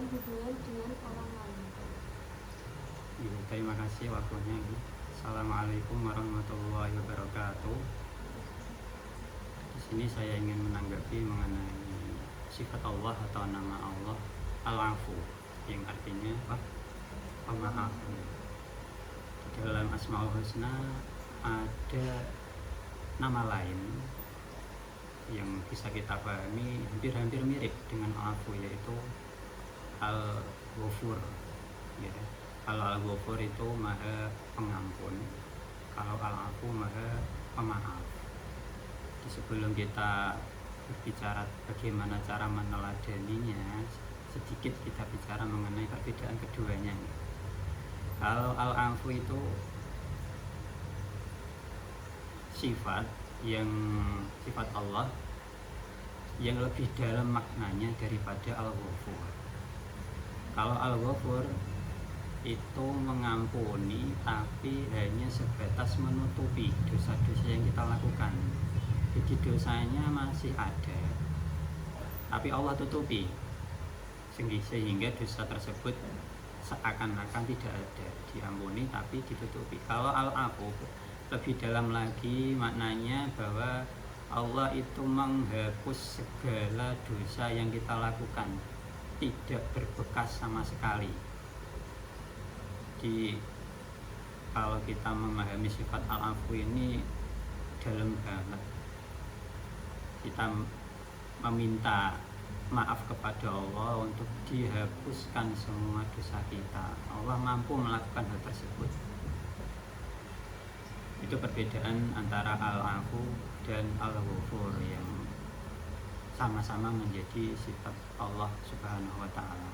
hubungan dengan orang lain. Ya, terima kasih waktunya. Assalamualaikum warahmatullahi wabarakatuh. Di sini saya ingin menanggapi mengenai sifat Allah atau nama Allah Al-Afu, yang artinya pemaaf. Di dalam Asmaul Husna ada nama lain yang bisa kita pahami hampir-hampir mirip dengan Al-Afu, yaitu Al-Ghafur, ya. Kalau Al-Ghafur itu Maha Pengampun, kalau Al-Afu Maha Pemaaf. Sebelum kita berbicara bagaimana cara meneladaninya, sedikit kita bicara mengenai perbedaan keduanya. Kalau Al-Afu itu sifat Allah yang lebih dalam maknanya daripada Al-Ghafur. Kalau Al-Ghafur itu mengampuni, tapi hanya sebatas menutupi dosa-dosa yang kita lakukan. Jadi dosanya masih ada, tapi Allah tutupi sehingga dosa tersebut seakan-akan tidak ada, diampuni tapi ditutupi. Kalau Al-Afu lebih dalam lagi maknanya, bahwa Allah itu menghapus segala dosa yang kita lakukan, tidak berbekas sama sekali. Jadi kalau kita memahami sifat Al-Afu ini dalam banget, kita meminta maaf kepada Allah untuk dihapuskan semua dosa kita. Allah mampu melakukan hal tersebut. Itu perbedaan antara Al-Afu dan Al-Ghafur yang sama-sama menjadi sifat Allah Subhanahu wa ta'ala.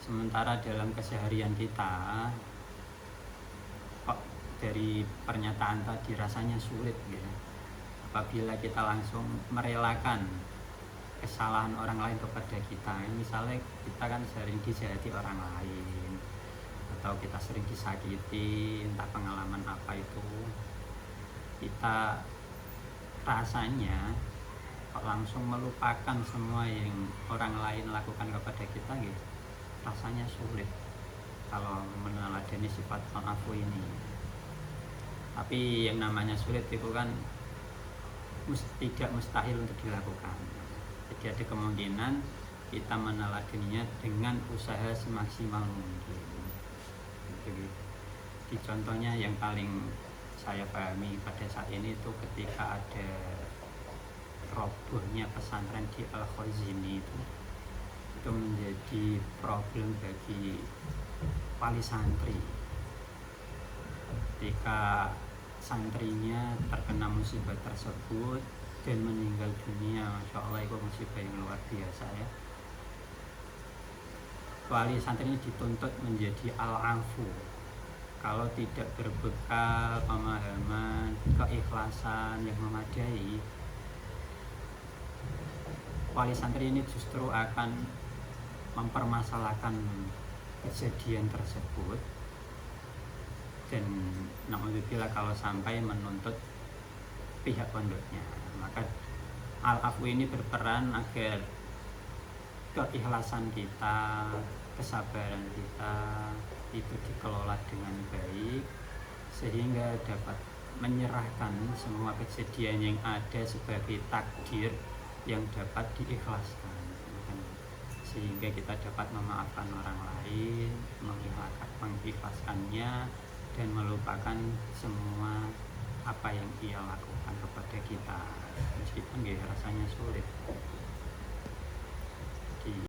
Sementara dalam keseharian kita, kok dari pernyataan tadi rasanya sulit gitu, apabila kita langsung merelakan kesalahan orang lain kepada kita. Misalnya kita kan sering dijahati orang lain, atau kita sering disakiti, entah pengalaman apa itu, kita rasanya kok langsung melupakan semua yang orang lain lakukan kepada kita gitu, rasanya sulit kalau meneladani sifat Al-Afu ini. Tapi yang namanya sulit itu kan tidak mustahil untuk dilakukan. Jadi ada kemungkinan kita meneladaninya dengan usaha semaksimal mungkin. Jadi contohnya yang paling saya pahami pada saat ini itu ketika ada robohnya pesantren di Al-Khazini itu menjadi problem bagi wali santri. Ketika santrinya terkena musibah tersebut dan meninggal dunia, Masya Allah, itu musibah yang luar biasa ya. Wali santrinya dituntut menjadi Al-Afu. Kalau tidak berbekal pemahaman, keikhlasan yang memadai, wali santri ini justru akan mempermasalahkan kejadian tersebut, dan naudzubillah kalau sampai menuntut pihak pondoknya. Maka Al-Afu ini berperan agar keikhlasan kita, kesabaran kita itu dikelola dengan baik, sehingga dapat menyerahkan semua kejadian yang ada sebagai takdir yang dapat diikhlaskan, sehingga kita dapat memaafkan orang lain, mengikhlaskannya, dan melupakan semua apa yang ia lakukan kepada kita, meskipun rasanya sulit.